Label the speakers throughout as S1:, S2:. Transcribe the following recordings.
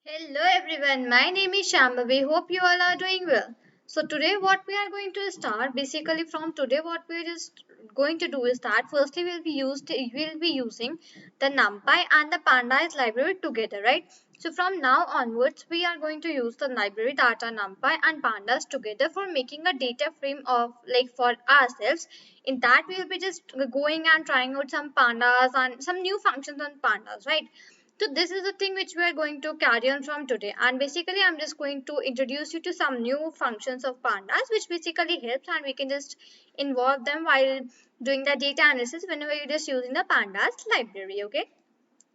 S1: Hello everyone, my name is Shambhavi. Hope you all are doing well. So today what we are going to start, basically from today what we are just going to do is that firstly we'll be using the NumPy and the Pandas library together, right? So from now onwards we are going to use the library data NumPy and Pandas together for making a data frame of like for ourselves. In that we'll be just going and trying out some pandas and some new functions on pandas, right? So this is the thing which we are going to carry on from today, and basically I'm just going to introduce you to some new functions of pandas which basically helps, and we can just involve them while doing the data analysis whenever you're just using the pandas library. Okay,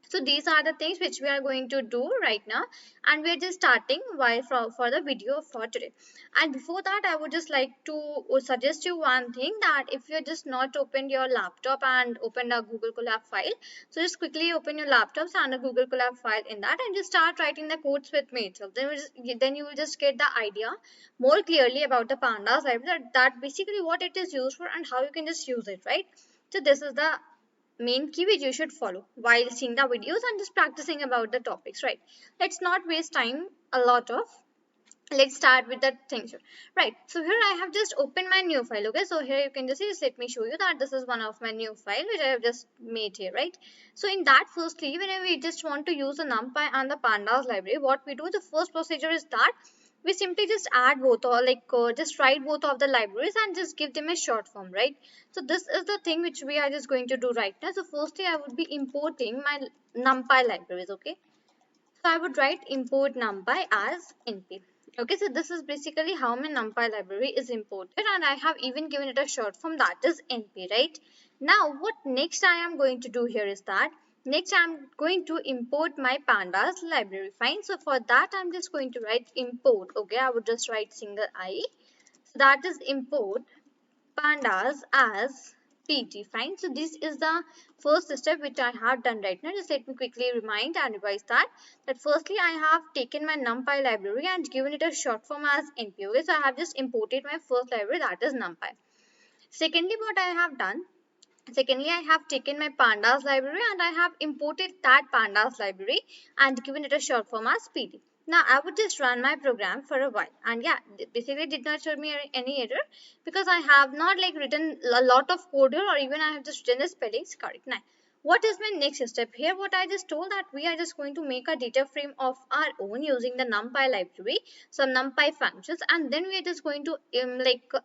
S1: so these are the things which we are going to do right now, and we're just starting while for the video for today. And before that I would just like to suggest you one thing, that if you're just not opened your laptop and open a Google Colab file, so just quickly open your laptops and a Google Colab file in that and just start writing the codes with me itself. Then you will just get the idea more clearly about the pandas library, that basically what it is used for and how you can just use it, right? So this is the main key which you should follow while seeing the videos and just practicing about the topics, right? Let's not waste time a lot of. Let's start with the things, right? So here I have just opened my new file. Okay, so here you can just see, just let me show you that this is one of my new file which I have just made here, right? So in that, firstly, whenever we just want to use the NumPy and the pandas library, what we do, the first procedure is that we simply just add both, or just write both of the libraries and just give them a short form, right? So this is the thing which we are just going to do right now. So firstly I would be importing my NumPy libraries. Okay, so I would write import numpy as np. Okay, so this is basically how my numpy library is imported, and I have even given it a short form, that is np, right? Now what next I am going to do here is that next I am going to import my pandas library. Fine, so for that I'm just going to write import. Okay, I would just write single I. So that is import pandas as pt. Fine, so this is the first step which I have done right now. Just let me quickly remind and revise that firstly I have taken my numpy library and given it a short form as np. Okay, so I have just imported my first library, that is numpy. Secondly, what I have done, secondly I have taken my pandas library and I have imported that pandas library and given it a short form as pd. Now I would just run my program for a while, and yeah, basically did not show me any error because I have not like written a lot of code here, or even I have just written the spellings correct. Now what is my next step here? What I just told, that we are just going to make a data frame of our own using the numpy library, some numpy functions, and then we are just going to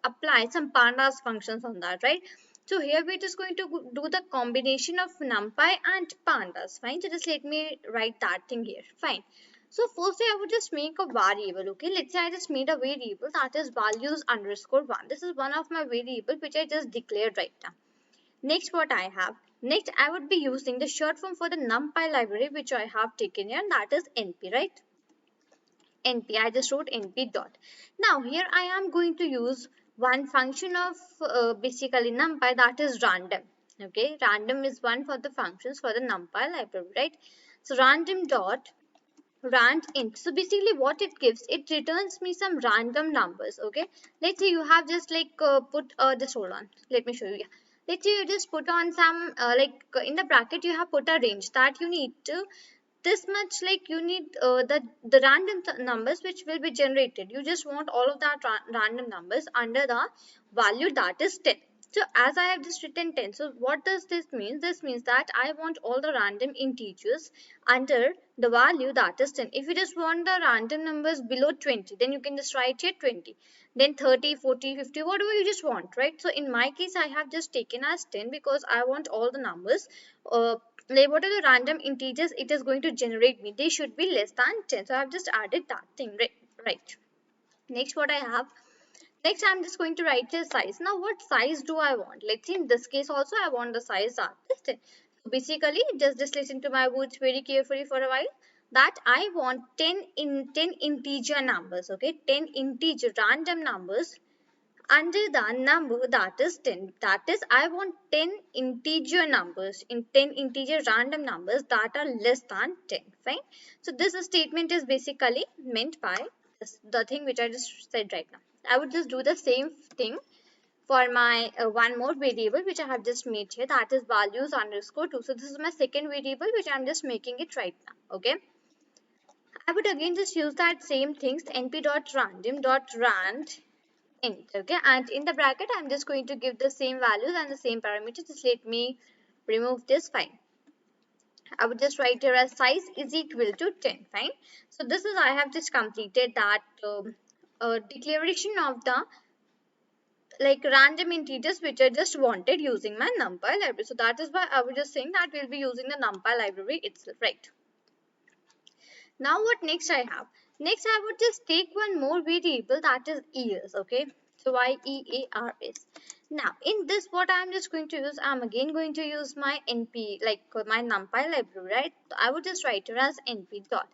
S1: apply some pandas functions on that, right? So here we're just going to do the combination of numpy and pandas. Fine, so just let me write that thing here. Fine. So firstly I would just make a variable. Okay, let's say I just made a variable, that is values underscore one. This is one of my variable which I just declared right now. Next, what I have, next I would be using the short form for the numpy library which I have taken here, and that is np, right? np, I just wrote np dot. Now here I am going to use one function of basically numpy, that is random. Okay, random is one for the functions for the numpy library, right? So random dot rand int. So basically what it gives, it returns me some random numbers. Okay, let's say you have just put just hold on, let me show you. Yeah, let's say you just put on some in the bracket you have put a range that you need to this much, like you need the random numbers which will be generated. You just want all of that random numbers under the value, that is 10. So as I have just written 10, so what does this mean? This means that I want all the random integers under the value, that is 10. If you just want the random numbers below 20, then you can just write here 20, then 30, 40, 50, whatever you just want, right? So in my case I have just taken as 10 because I want all the numbers like what are the random integers it is going to generate me, they should be less than 10. So I have just added that thing, right? Next, what I have, next I'm just going to write the size. Now what size do I want? Let's see, in this case also I want the size that is 10. So basically just listen to my words very carefully for a while, that I want 10 integer numbers. Okay, 10 integer random numbers under the number, that is 10. That is, I want 10 integer numbers, in 10 integer random numbers that are less than 10. Fine. So this statement is basically meant by this, the thing which I just said right now. I would just do the same thing for my one more variable which I have just made here, that is values underscore 2. So this is my second variable which I am just making it right now. Okay, I would again just use that same things, np.random.rand int. Okay, and in the bracket I'm just going to give the same values and the same parameters. Just let me remove this. Fine. I would just write here as size is equal to 10. Fine. So this is, I have just completed that declaration of the like random integers which I just wanted using my numpy library. So that is why I was just saying that we'll be using the numpy library itself, right? Now what next I have? Next I would just take one more variable, that is years. Okay. So years. Now in this what I'm just going to use, I'm again going to use my np, like my numpy library, right? So I would just write it as np dot.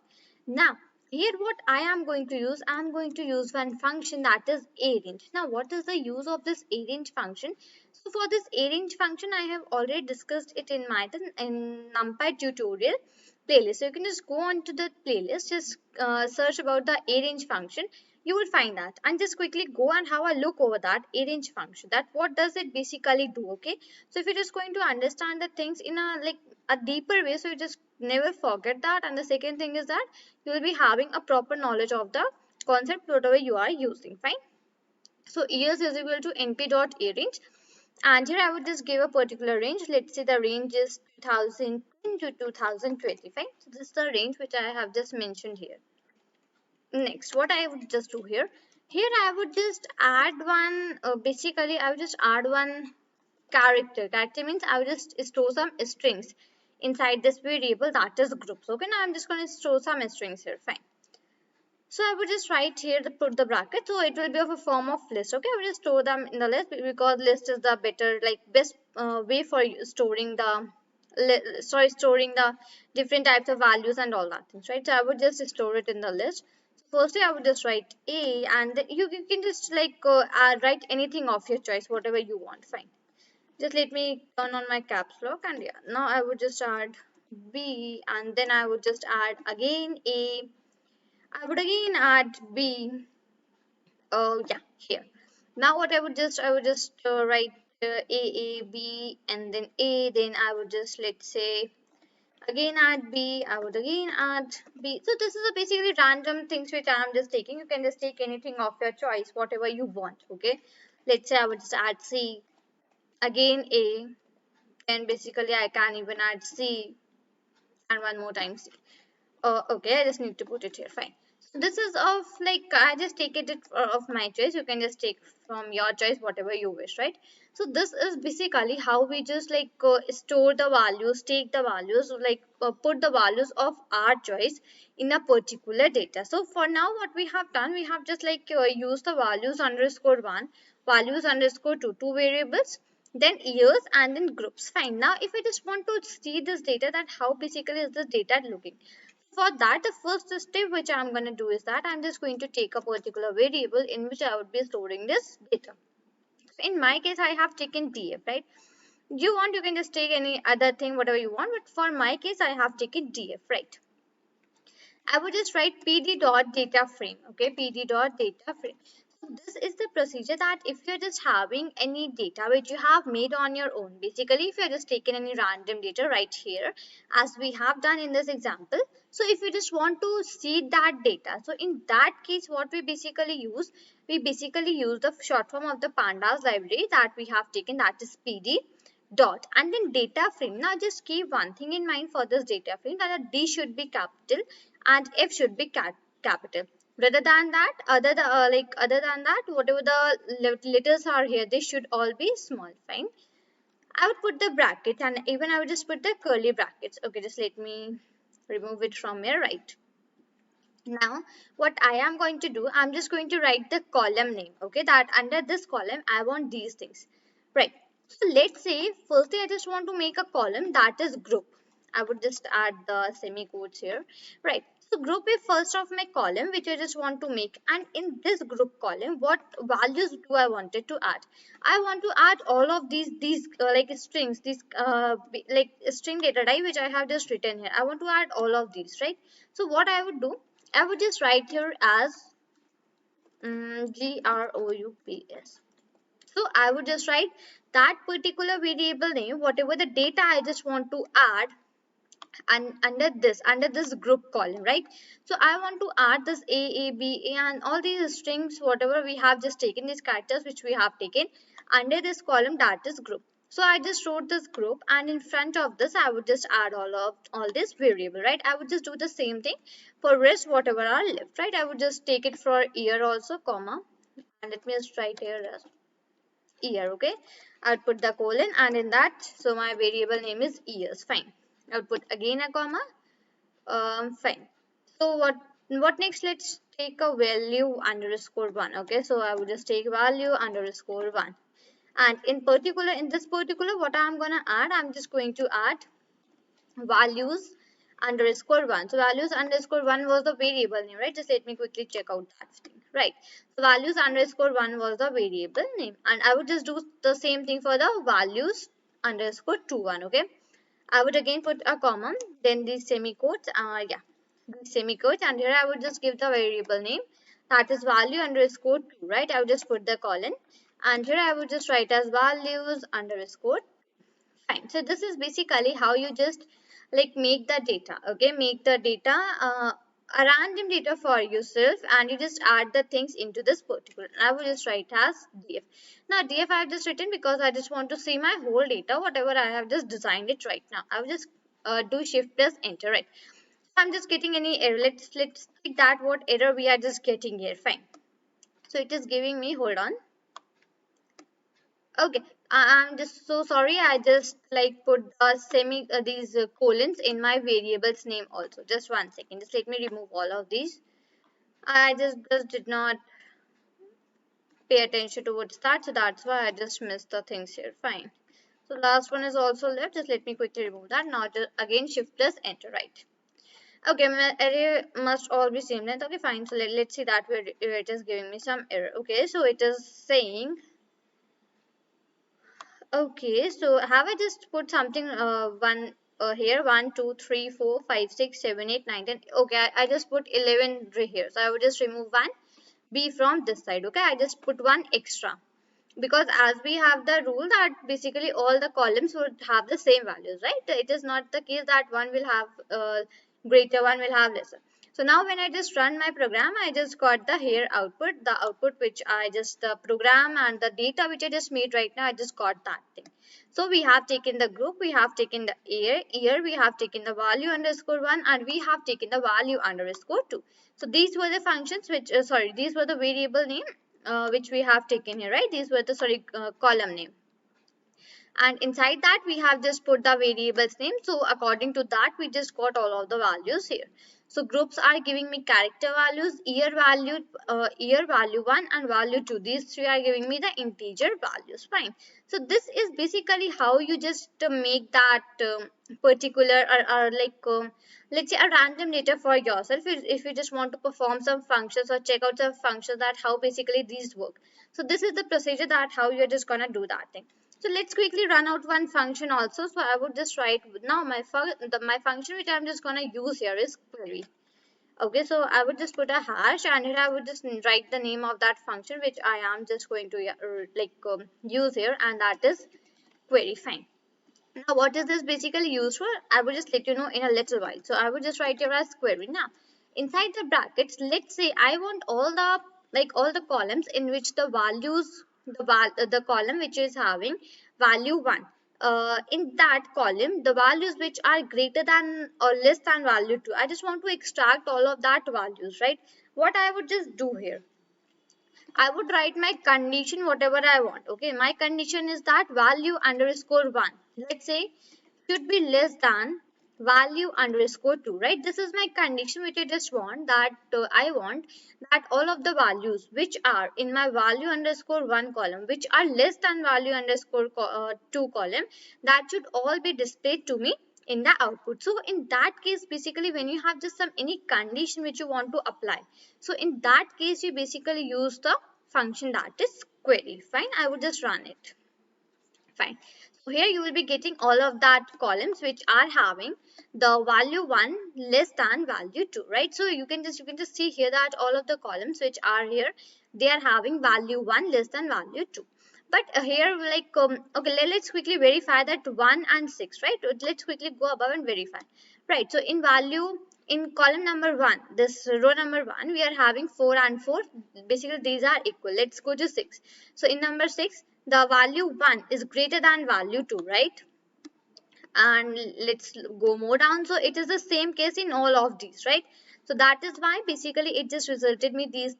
S1: Now here what I am going to use, I'm going to use one function that is arrange. Now what is the use of this arrange function? So for this arrange function I have already discussed it in my numpy tutorial playlist. So you can just go on to the playlist, just search about the arrange function. You will find that, and just quickly go and have a look over that arrange function. That what does it basically do? Okay, so if you're just going to understand the things in a like a deeper way, so you just never forget that. And the second thing is that you will be having a proper knowledge of the concept whatever you are using. Fine. So years is equal to np dot arrange, and here I would just give a particular range. Let's say the range is 2010 to 2025. So this is the range which I have just mentioned here. Next, what I would just do here, I would just add one, basically I would just add one character. Character means I would just store some strings inside this variable, that is groups. Okay, now I'm just going to store some strings here. Fine. So I would just write here put the bracket, so it will be of a form of list. Okay, I will just store them in the list because list is the better, like best way for storing the storing the different types of values and all that things, right? So I would just store it in the list. So firstly I would just write a, and then you can just like write anything of your choice, whatever you want. Fine. Just let me turn on my caps lock, and yeah, now I would just add b, and then I would just add again a. I would again add b. Oh yeah, here. Now what I would just write a b and then a. Then I would just, let's say, again add b. I would again add b. So this is a basically random things which I am just taking. You can just take anything of your choice, whatever you want. Okay. Let's say I would just add c, again a, and basically I can even add c and one more time c. Okay, I just need to put it here. Fine. So this is of like I just take it of my choice. You can just take from your choice whatever you wish, right? So this is basically how we just like store the values, take the values, like put the values of our choice in a particular data. So for now, what we have done, we have just like used the values underscore one, values underscore two variables, then years, and then groups. Fine. Now if I just want to see this data, that how basically is this data looking? For that, the first step which I'm going to do is that I'm just going to take a particular variable in which I would be storing this data. In my case, I have taken df, right? You want, you can just take any other thing, whatever you want, but for my case, I have taken df, right? I would just write pd dot data frame. Okay, pd dot data frame. So this is the procedure that if you're just having any data which you have made on your own, basically if you're just taking any random data right here, as we have done in this example. So if you just want to see that data, so in that case, what we basically use the short form of the pandas library that we have taken, that is pd dot, and then data frame. Now just keep one thing in mind for this data frame, that a d should be capital and f should be capital. Rather than that, other than that, whatever the letters are here, they should all be small. Fine. I would put the brackets, and even I would just put the curly brackets. Okay, just let me remove it from here, right? Now what I am going to do, I'm just going to write the column name. Okay, that under this column I want these things, right? So let's say firstly I just want to make a column that is group. I would just add the semicolons here, right? So group is first of my column which I just want to make, and in this group column what values do I wanted to add? I want to add all of these like strings, these like string data type which I have just written here. I want to add all of these, right? So what I would do, I would just write here as groups. So I would just write that particular variable name, whatever the data I just want to add, and under this group column, right? So I want to add this a b a and all these strings whatever we have just taken, these characters which we have taken under this column, that is group. So I just wrote this group, and in front of this I would just add all this variable, right? I would just do the same thing for rest whatever are left, right? I would just take it for year also, comma, and let me just write here as year. Okay, I'll put the colon, and in that, so my variable name is years. Fine. I'll put again a comma. Fine. So what next? Let's take a value underscore one. Okay, so I would just take value underscore one, and in this particular, what I'm gonna add, I'm just going to add values underscore one. So values underscore one was the variable name, right? Just let me quickly check out that thing, right? So values underscore one was the variable name, and I would just do the same thing for the values underscore two one. Okay, I would again put a comma, then the semicolons, yeah, the semicolons, and here I would just give the variable name, that is value underscore two, right? I would just put the colon, and here I would just write as values underscore. Fine. So this is basically how you just like make the data. Okay, make the data a random data for yourself, and you just add the things into this particular. I will just write as df. Now df I have just written because I just want to see my whole data, whatever I have just designed it right now. I will just do shift plus enter, right? I'm just getting any error. Let's take that what error we are just getting here. Fine. So it is giving me, hold on. Okay, I'm just so sorry. I just like put these colons in my variables name also. Just 1 second. Just let me remove all of these. I just did not pay attention towards that, so that's why I just missed the things here. Fine. So last one is also left. Just let me quickly remove that. Now just again shift plus enter, right? Okay, my array must all be same length. Okay, fine. So let's see that where it is giving me some error. Okay, so it is saying. Okay, so have I just put something one here, 1, 2, 3, 4, 5, 6, 7, 8, 9, 10. Okay, I just put 11 here. So I would just remove one B from this side. Okay, I just put one extra because as we have the rule that basically all the columns would have the same values, right? It is not the case that one will have greater, one will have lesser. So now when I just run my program, I just got the here output, the output which I just the program and the data which I just made right now, I just got that thing. So we have taken the group, we have taken the year, we have taken the value underscore one, and we have taken the value underscore two. So these were the functions which, these were the variable name which we have taken here, right? These were the column name, and inside that we have just put the variables name. So according to that we just got all of the values here. So groups are giving me character values, year value 1 and value 2. These three are giving me the integer values. Fine. So this is basically how you just make that particular or like let's say a random data for yourself if you just want to perform some functions or check out some functions, that how basically these work. So this is the procedure that how you're just gonna do that thing. So let's quickly run out one function also. So I would just write now my function which I'm just gonna use here is query. Okay, so I would just put a hash, and here I would just write the name of that function which I am just going to use here, and that is query. Fine. Now, what is this basically used for? I will just let you know in a little while. So I will just write here as query. Now, inside the brackets, let's say I want all the columns in which the values, the column which is having value 1. In that column, the values which are greater than or less than value 2. I just want to extract all of that values, right? What I would just do here, I would write my condition whatever I want. Okay, my condition is that value underscore 1, let's say, should be less than value underscore 2, right? This is my condition which I just want, that I want that all of the values which are in my value underscore 1 column, which are less than value underscore 2 column, that should all be displayed to me in the output. So in that case, basically when you have just some any condition which you want to apply, so in that case you basically use the function that is query. Fine, I would just run it. Fine. So here you will be getting all of that columns which are having the value 1 less than value 2, right? So you can just see here that all of the columns which are here, they are having value 1 less than value 2. But here okay, let's quickly verify that 1 and 6, right? Let's quickly go above and verify. right? So in value, in column number 1, this row number 1, we are having 4 and 4. Basically these are equal. Let's go to 6. So in number 6, the value 1 is greater than value 2, right? And let's go more down. So it is the same case in all of these, right? So that is why basically it just resulted me these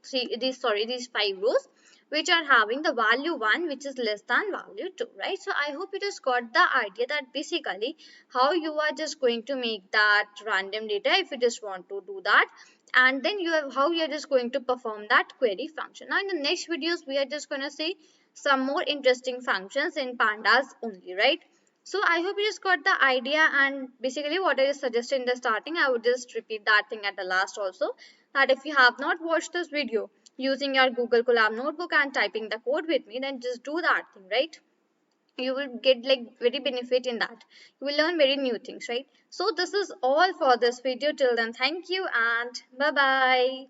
S1: 5 rows which are having the value 1 which is less than value 2, right? So I hope you just got the idea that basically how you are just going to make that random data if you just want to do that, and then you have how you are just going to perform that query function. Now in the next videos we are just going to see some more interesting functions in pandas only, right? So I hope you just got the idea, and basically what I just suggested in the starting, I would just repeat that thing at the last also, that if you have not watched this video using your Google Colab notebook and typing the code with me, then just do that thing, right? You will get like very benefit in that. You will learn very new things, right? So this is all for this video. Till then, thank you and bye bye.